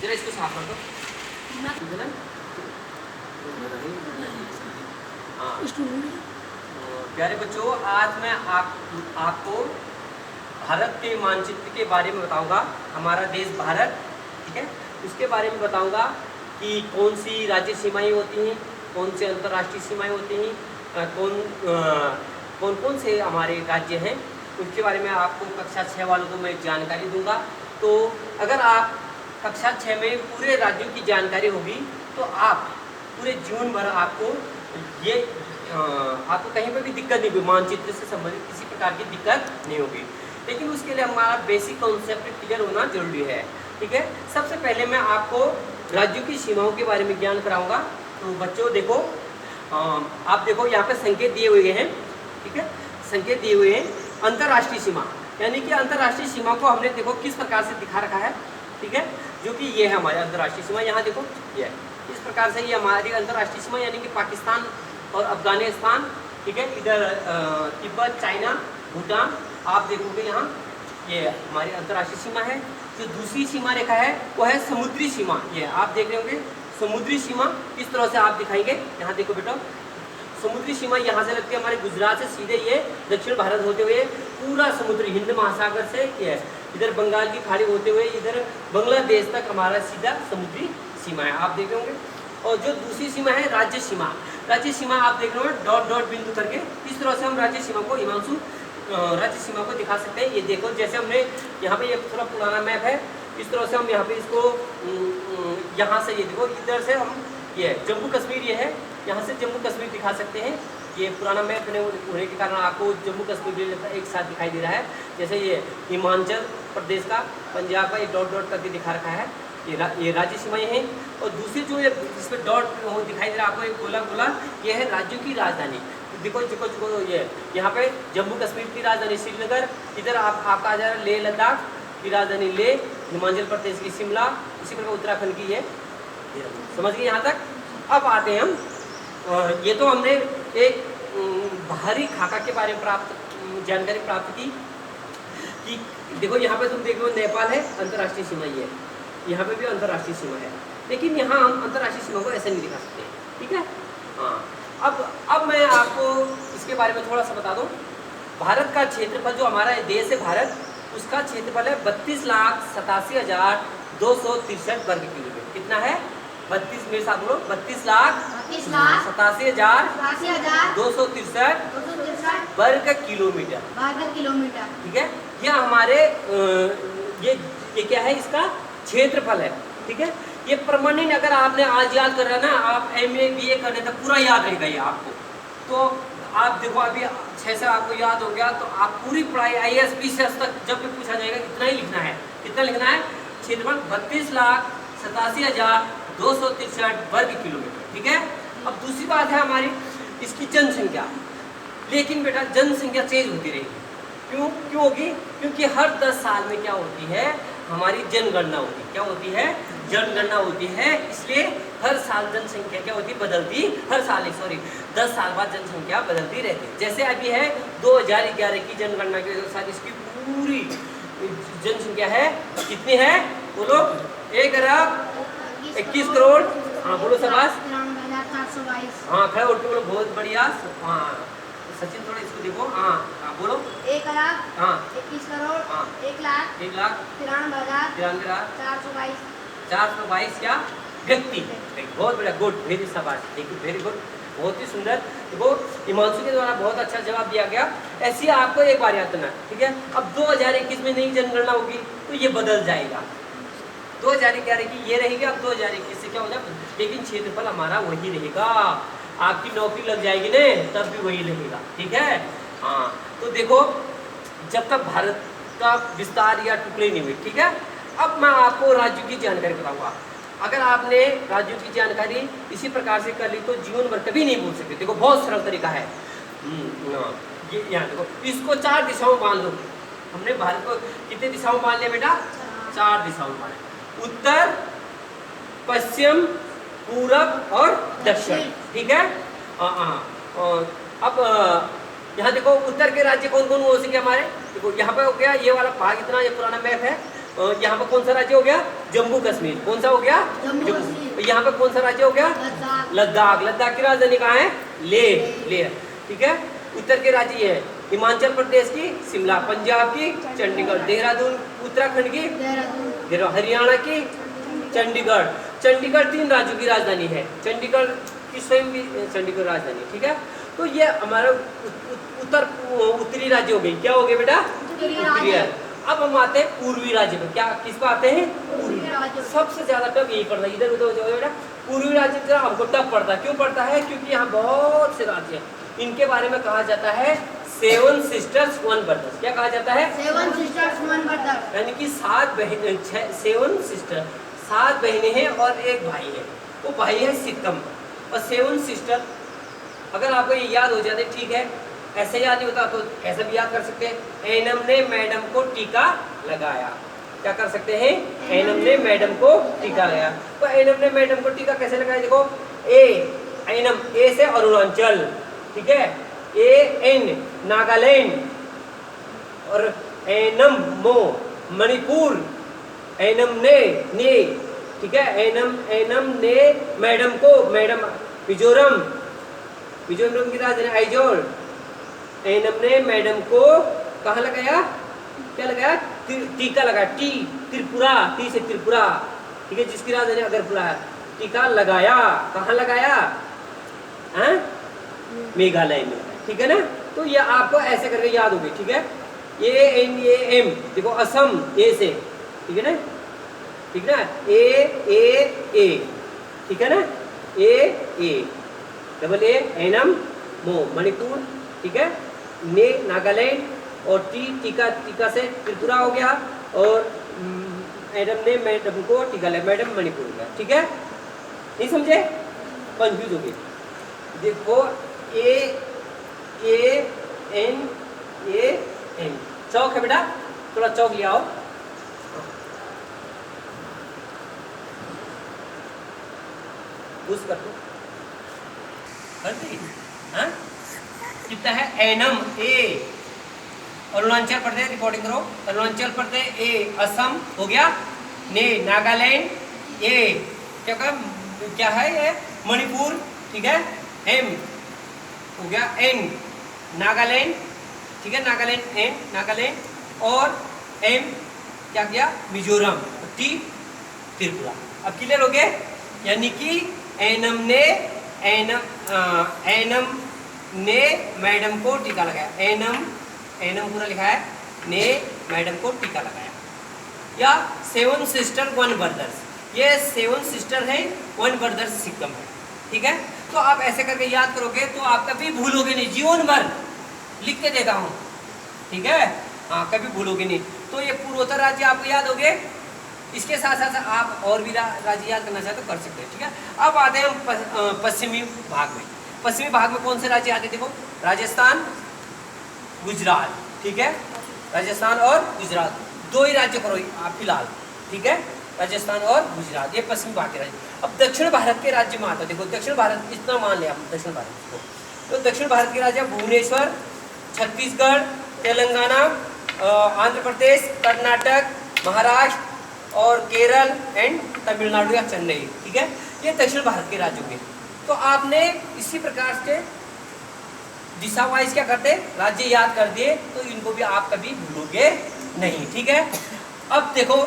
जरा इसको साफ कर दो। हाँ प्यारे बच्चों, आज मैं आपको भारत के मानचित्र के बारे में बताऊंगा। हमारा देश भारत, ठीक है, उसके बारे में बताऊंगा कि कौन सी राज्य सीमाएं होती हैं, कौन से अंतर्राष्ट्रीय सीमाएं होती हैं, कौन कौन से हमारे राज्य हैं, उसके बारे में आपको कक्षा 6 वालों को मैं जानकारी दूंगा। तो अगर आप कक्षा 6 में पूरे राज्यों की जानकारी होगी तो आप पूरे जीवन भर आपको आपको कहीं पर भी दिक्कत नहीं होगी, मानचित्र से संबंधित किसी प्रकार की दिक्कत नहीं होगी। लेकिन उसके लिए हमारा बेसिक कॉन्सेप्ट क्लियर होना जरूरी है, ठीक है। सबसे पहले मैं आपको राज्यों की सीमाओं के बारे में ज्ञान कराऊंगा। तो बच्चों देखो, आप देखो यहाँ पे संकेत दिए हुए हैं, ठीक है, संकेत दिए हुए हैं। अंतर्राष्ट्रीय सीमा यानी कि अंतर्राष्ट्रीय सीमा को हमने देखो किस प्रकार से दिखा रखा है, ठीक है, जो कि ये है हमारी अंतर्राष्ट्रीय सीमा। यहाँ देखो ये है, इस प्रकार से ये हमारी अंतर्राष्ट्रीय सीमा यानी कि पाकिस्तान और अफगानिस्तान, ठीक है, इधर तिब्बत, चाइना, भूटान, आप देखोगे यहाँ ये हमारी अंतर्राष्ट्रीय सीमा है। जो दूसरी सीमा रेखा है वो है समुद्री सीमा। ये आप देख रहे होंगे समुद्री सीमा, इस तरह से आप दिखाएंगे। यहाँ देखो बेटा, समुद्री सीमा यहाँ से लगती है हमारे गुजरात से सीधे ये दक्षिण भारत होते हुए पूरा समुद्री हिंद महासागर से ये है, इधर बंगाल की खाड़ी होते हुए इधर बांग्लादेश तक हमारा सीधा समुद्री सीमा है, आप देख रहे होंगे। और जो दूसरी सीमा है राज्य सीमा, राज्य सीमा आप देख रहे हो डॉट डॉट बिंदु करके, इस तरह से हम राज्य सीमा को हिमांशु राज्य सीमा को दिखा सकते हैं। ये देखो जैसे हमने यहाँ पे ये थोड़ा पुराना मैप है, इस तरह से हम यहाँ पे इसको यहाँ से ये देखो इधर से हम ये जम्मू कश्मीर ये है, यहाँ से जम्मू कश्मीर दिखा सकते हैं। ये पुराना मैप होने के कारण आपको जम्मू कश्मीर एक साथ दिखाई दे रहा है। जैसे ये हिमाचल प्रदेश का, पंजाब का ये डॉट डॉट करके दिखा रखा है, ये राज्य सीमाएं हैं। और दूसरी जो ये जिसमें डॉट वो दिखाई दे रहा है आपको, एक गोला गोला, ये है राज्यों की राजधानी। देखो देखो ये यहाँ पे जम्मू कश्मीर की राजधानी श्रीनगर, इधर आपका आ जा रहा है लेह लद्दाख की राजधानी लेह, हिमाचल प्रदेश की शिमला, इसी प्रकार उत्तराखंड की है। समझ गए यहाँ तक। अब आते हैं हम, ये तो हमने एक बाहरी खाका के बारे में जानकारी प्राप्त की कि देखो यहाँ पे तुम देखो नेपाल है, अंतर्राष्ट्रीय सीमा ये है, यहाँ पे भी अंतर्राष्ट्रीय सीमा है। लेकिन यहाँ हम अंतर्राष्ट्रीय सीमा को ऐसे नहीं दिखा सकते, ठीक है। हाँ, अब मैं आपको इसके बारे में थोड़ा सा बता दूं। भारत का क्षेत्रफल, जो हमारा देश है भारत, उसका क्षेत्रफल है 32,87,263 वर्ग किलोमीटर। कितना है? 32, मेरे साथ बोलो, 32,87,263 वर्ग किलोमीटर, ठीक है। यह हमारे ये क्या है, इसका क्षेत्रफल है, ठीक है। ये परमानेंट, अगर आपने आज याद कर रहा ना, आप MA BA करने तक पूरा याद रहेगा ये आपको। तो आप देखो अभी 6 से आपको याद हो गया, तो आप पूरी पढ़ाई IAS PCS तक जब भी पूछा जाएगा इतना ही लिखना है। कितना लिखना है? क्षेत्रफल 32,87,263 वर्ग किलोमीटर, ठीक है। अब दूसरी बात है हमारी इसकी जनसंख्या। लेकिन बेटा जनसंख्या चेंज होती रहेगी। क्यों होगी? क्योंकि हर 10 साल में क्या होती है, हमारी जनगणना होती है। क्या होती है? जनगणना होती है। इसलिए हर साल जनसंख्या क्या होती है? बदलती, हर साल 10 साल बाद जनसंख्या बदलती रहती है। जैसे अभी है 2011 की जनगणना के अनुसार इसकी पूरी जनसंख्या है, कितनी है बोलो? 1,21 करोड़। हाँ बोलो शाबाश। हाँ खड़े उठ के बोलो, बहुत बढ़िया। हाँ सचिन थोड़ा इसको देखो। हाँ बोलो। 1,21 करोड़ 1,93,422 क्या व्यक्ति। बहुत बढ़िया, गुड, वेरी शाबाश, वेरी गुड, बहुत ही सुंदर। देखो हिमांशु के द्वारा बहुत अच्छा जवाब दिया गया। ऐसी आपको एक बार याद करना, ठीक है। अब 2021 में नई जनगणना होगी तो ये बदल जाएगा। 2011 की ये रहेगी, अब 2021 से क्या हो जाएगा, लेकिन क्षेत्रफल हमारा वही रहेगा। आपकी नौकरी लग जाएगी ना, तब भी वही रहेगा, ठीक है। हाँ तो देखो, जब तक भारत का विस्तार या टुकड़े नहीं हुए, ठीक है। अब मैं आपको राज्यों की जानकारी बताऊंगा। अगर आपने राज्यों की जानकारी इसी प्रकार से कर ली तो जीवन भर कभी नहीं भूल सकते। देखो बहुत सरल तरीका है। ये यहाँ देखो, इसको 4 दिशाओं में बांध लो। हमने भारत को कितने दिशाओं में बांध लिया बेटा? 4 दिशाओं में बांध। उत्तर, पश्चिम, पूरब और दक्षिण, ठीक है। अब यहाँ देखो उत्तर के राज्य कौन कौन हो सके हमारे। देखो यहाँ पे हो गया ये वाला भाग, इतना ये पुराना मैप है। यहाँ पर कौन सा राज्य हो गया? जम्मू कश्मीर। कौन सा हो गया? जम्मू। यहाँ पर कौन सा राज्य हो गया? लद्दाख। लद्दाख की राजधानी कहाँ है? लेह। ठीक है। उत्तर के राज्य ये है, हिमाचल प्रदेश की शिमला, पंजाब की चंडीगढ़, देहरादून उत्तराखंड की, हरियाणा की चंडीगढ़। चंडीगढ़ 3 राज्यों की राजधानी है, चंडीगढ़ की स्वयं की चंडीगढ़ राजधानी। ठीक है। तो ये हमारा उत्तरी राज्य हो गई। क्या हो गए बेटा? उत्तरी। अब हम आते हैं पूर्वी राज्य में। क्या किस पर आते हैं? पूर्वी। सबसे ज्यादा टफ यही पड़ता है, इधर उधर जो बेटा पूर्वी राज्य जरा हमको टफ पड़ता है। क्यों पड़ता है? क्योंकि यहाँ बहुत से राज्य हैं। इनके बारे में कहा जाता है 7 सिस्टर्स 1 ब्रदर्स। क्या कहा जाता है? 7 सिस्टर्स 1 ब्रदर। यानी कि 7 बहन 7 सिस्टर, 7 बहनें हैं और एक भाई है। वो भाई है सिक्किम और 7 सिस्टर। अगर आपको ये याद हो जाते ठीक है, ऐसे याद नहीं होता तो ऐसा भी याद कर सकते हैं। एनम ने मैडम को टीका लगाया। क्या कर सकते हैं? एनम ने मैडम को टीका लगाया। तो एनम ने मैडम को टीका कैसे लगाया? देखो, एनम, ए से अरुणाचल, ठीक है, एन नागालैंड, और एनम मो मणिपुर, एनम ने, ठीक है, एनम ने मैडम को, मैडम मिजोरम की राजधानी आइजोल। एनम ने मैडम को कहाँ लगाया? क्या लगाया? टीका लगाया। त्रिपुरा, टी से त्रिपुरा, ठीक है, जिसकी राजधानी अगरपुरा है। टीका लगाया। कहाँ लगाया? मेघालय में। ठीक है ना। तो ये आपको ऐसे करके याद होगी। ठीक है। एम देखो, असम ए से, ठीक है ना, ठीक है ना, ए ठीक है ना, ए डबल ए एनम मो मणिपुर, ठीक है, ने नागालैंड, और टीका से त्रिपुरा हो गया, और एडम ने मैडम को टीका लगाया, मैडम मणिपुर हो गया। ठीक है। नहीं समझे? कंफ्यूज हो गए। देखो, ए एन चौक है बेटा, थोड़ा चौक ले आओ। उस कर दो, कर दी। हाँ, कितना है? एनम ए अरुणाचल प्रदेश, रिकॉर्डिंग करो। अरुणाचल प्रदेश ए, असम हो गया, ने नागालैंड, ए क्या है ये? मणिपुर, ठीक है, एम हो गया, एन नागालैंड, ठीक है, नागालैंड एन नागालैंड, और एम क्या किया? मिजोरम, टी त्रिपुरा। अब क्लियर हो गए? यानी कि एनम ने मैडम को टीका लगाया। एनम पूरा लिखा है, ने मैडम को टीका लगाया। या 7 सिस्टर 1 ब्रदर्स, ये 7 सिस्टर है, 1 ब्रदर्स सिक्किम है। ठीक है। तो आप ऐसे करके याद करोगे तो आप कभी भूलोगे नहीं, जीवन भर लिख के देता हूँ। ठीक है। हाँ, कभी भूलोगे नहीं। तो ये पूर्वोत्तर राज्य आपको याद हो गए। इसके साथ साथ आप और भी राज्य याद करना चाहते तो कर सकते हैं। ठीक है। अब आते हैं हम पश्चिमी भाग में। पश्चिमी भाग में कौन से राज्य आते हैं? देखो, राजस्थान, गुजरात, ठीक है, राजस्थान और गुजरात, 2 ही राज्य करो आप फिलहाल। ठीक है, राजस्थान और गुजरात, ये पश्चिमी भाग के राज्य। अब दक्षिण भारत के राज्य में आता है। देखो, दक्षिण भारत इतना मान लिया आप दक्षिण भारत को। तो दक्षिण भारत के राज्य भुवनेश्वर, छत्तीसगढ़, तेलंगाना, आंध्र प्रदेश, कर्नाटक, महाराष्ट्र और केरल एंड तमिलनाडु या चेन्नई। ठीक है, ये दक्षिण भारत के राज्यों के। तो आपने इसी प्रकार से दिशा वाइज क्या करते, राज्य याद कर दिए, तो इनको भी आप कभी भूलोगे नहीं। ठीक है। अब देखो,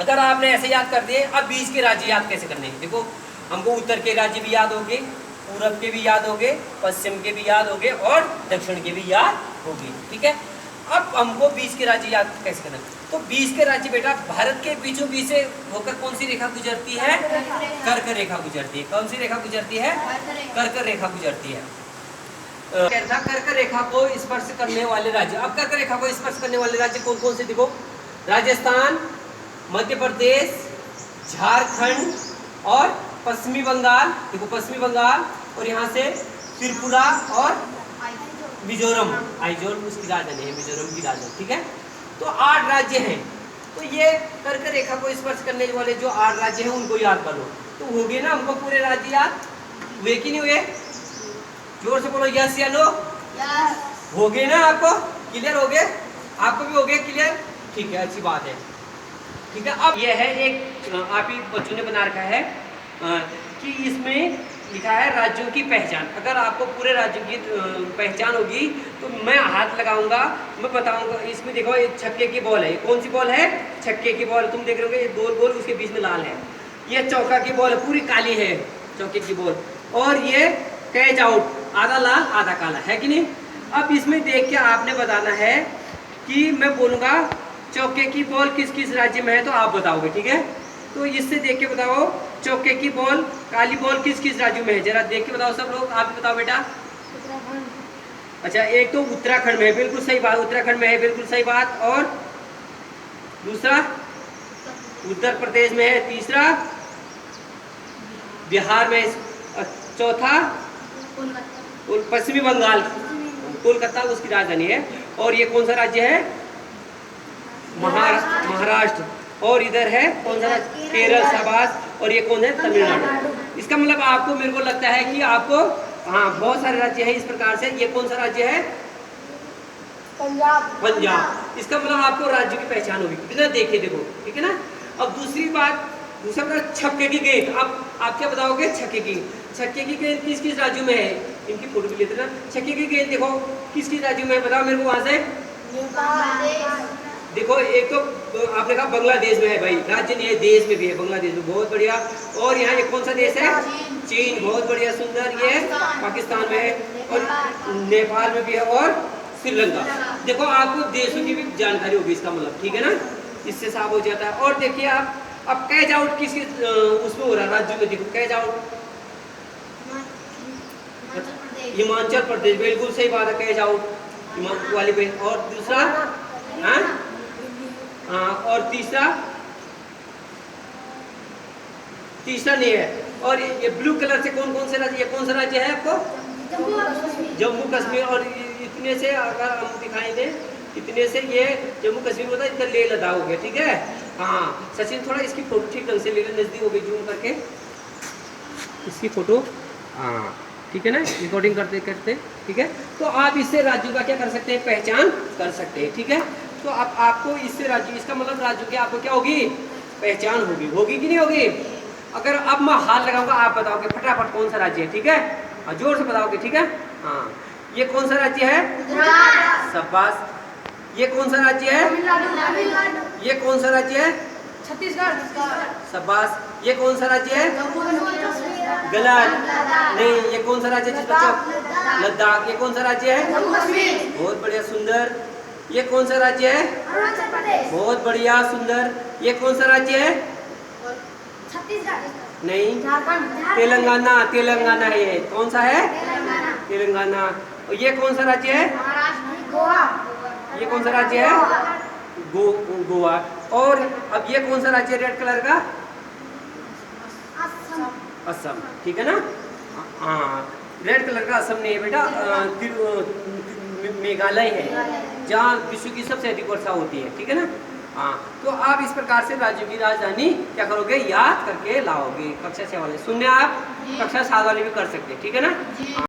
अगर आपने ऐसे याद कर दिए, अब बीच के राज्य याद कैसे करने हैं? देखो, हमको उत्तर के राज्य भी याद होंगे, पूरब के भी याद होंगे, पश्चिम के भी याद होंगे, और दक्षिण के भी याद होंगे। ठीक है। अब हमको बीच के राज्य याद कैसे करना? तो बीच के राज्य बेटा भारत के बीचों बीच से होकर कौन सी रेखा गुजरती है? कर्क रेखा गुजरती है। कौन सी रेखा गुजरती है? कर्क रेखा गुजरती है। कर्क रेखा को स्पर्श करने वाले राज्य। अब कर्क रेखा को स्पर्श करने वाले राज्य कौन कौन से? देखो, राजस्थान, मध्य प्रदेश, झारखंड और पश्चिमी बंगाल। देखो, पश्चिमी बंगाल, और यहाँ से त्रिपुरा और मिजोरम, आइजोल उसकी राजधानी है, मिजोरम की राजधानी। ठीक है। तो 8 राज्य हैं। तो ये कर्क रेखा को स्पर्श करने वाले जो 8 राज्य हैं उनको याद कर लो। तो हो गए ना हमको पूरे राज्य याद? हुए कि नहीं हुए? जोर से बोलो, यस या नो? हो गए ना? आपको क्लियर हो गए? आपको भी हो गए क्लियर? ठीक है, अच्छी बात है। ठीक है। अब यह है एक आप ही बच्चों ने बना रखा है कि इसमें लिखा है राज्यों की पहचान। अगर आपको पूरे राज्यों की पहचान होगी तो मैं हाथ लगाऊंगा, मैं बताऊंगा। इसमें देखो ये छक्के की बॉल है, कौन सी बॉल है? छक्के की बॉल। तुम देख रहे होगे ये गोल गोल, उसके बीच में लाल है। ये चौका की बॉल है, पूरी काली है चौके की बॉल। और ये कैच आउट, आधा लाल आधा काला है कि नहीं। अब इसमें देख के आपने बताना है कि मैं बोलूँगा चौके की बॉल किस किस राज्य में है, तो आप बताओगे, ठीक है। तो इससे देख के बताओ चौके की बॉल, काली बॉल किस किस राज्य में है, जरा देख के बताओ सब लोग। आप भी बताओ बेटा। अच्छा, एक तो उत्तराखंड में है, बिल्कुल सही बात, उत्तराखंड में है, बिल्कुल सही बात। और दूसरा उत्तर प्रदेश में है, तीसरा बिहार में, चौथा पश्चिमी बंगाल, कोलकाता उसकी राजधानी है। और ये कौन सा राज्य है? महाराष्ट्र। और इधर है कौन सा राज्य? केरल, शाबाश। और ये कौन है? तमिलनाडु। इसका मतलब आपको, मेरे को लगता है कि आपको, हाँ, बहुत सारे राज्य हैं इस प्रकार से। ये कौन सा राज्य है? पंजाब। इसका मतलब आपको राज्य की पहचान होगी, बिना देखे, देखो, ठीक है ना। अब दूसरी बात, दूसरा छक्के की गेंद। अब आप क्या बताओगे? छक्के की गेंद किस किस राज्यों में है? इनकी फोटो भी लेते ना। छक्के की गेंद देखो किस किस राज्यों में है, बताओ मेरे को वहां से। देखो, एक तो आपने कहा बांग्लादेश में है, भाई राज्य नहीं है, देश में भी है, बांग्लादेश में, बहुत बढ़िया। और यहाँ ये कौन सा देश है? चीन, बहुत बढ़िया, सुंदर। ये पाकिस्तान में है, और नेपाल में भी है, और श्रीलंका। देखो, आपको देशों की भी जानकारी होगी इसका मतलब, ठीक है ना, इससे साफ हो जाता है। और देखिए आप, अब कैच आउट किस उसमें हो रहा है राज्य में, देखो कैच आउट हिमाचल प्रदेश, बिल्कुल सही बात है, कैच आउट हिमाचल वाली पे। और दूसरा, हाँ, और तीसरा नहीं है। और ये ब्लू कलर से कौन कौन से राज्य, ये कौन सा राज्य है आपको? जम्मू कश्मीर। और इतने से अगर हम दिखाई दें, इतने से ये जम्मू कश्मीर होता है, इधर लेह लद्दाख हो गया, ठीक है। हाँ सचिन, थोड़ा इसकी फोटो ठीक ढंग से ले लो, नजदीक हो गई, जूम करके इसकी फोटो, हाँ ठीक है ना, रिकॉर्डिंग करते करते, ठीक है। तो आप इससे राज्यों का क्या कर सकते हैं? पहचान कर सकते हैं, ठीक है। तो अब आपको इससे राज्य, इसका मतलब राज्यों की आपको क्या होगी? पहचान होगी कि नहीं होगी? अगर अब मैं हाथ लगाऊंगा, आप बताओगे फटाफट कौन सा राज्य है, ठीक है, और जोर से बताओगे, ठीक है। हाँ, ये कौन सा राज्य है? शाबाश। ये कौन सा राज्य है? ये कौन सा राज्य है? छत्तीसगढ़। शाबाश। ये कौन सा राज्य है? गलत, नहीं, ये कौन सा राज्य है? लद्दाख। ये कौन सा राज्य है? बहुत बढ़िया, सुंदर। ये कौन सा राज्य है? अरुणाचल प्रदेश। बहुत बढ़िया, सुंदर। ये कौन सा राज्य है? छत्तीसगढ़। नहीं, झारखंड। तेलंगाना है। ये कौन सा है? तेलंगाना। और ये कौन सा राज्य है? महाराष्ट्र। गोवा। ये कौन सा राज्य है? गोवा। और अब ये कौन सा राज्य है रेड कलर का? असम, ठीक है ना। हाँ, रेड कलर का असम नहीं है बेटा, मेघालय है, जहाँ विश्व की सबसे अधिक वर्षा होती है, ठीक है ना। हाँ, तो आप इस प्रकार से राज्यों की राजधानी क्या करोगे? याद करके लाओगे। कक्षा 6 वाले सुनने, आप कक्षा 7 वाले भी कर सकते हैं, ठीक है ना।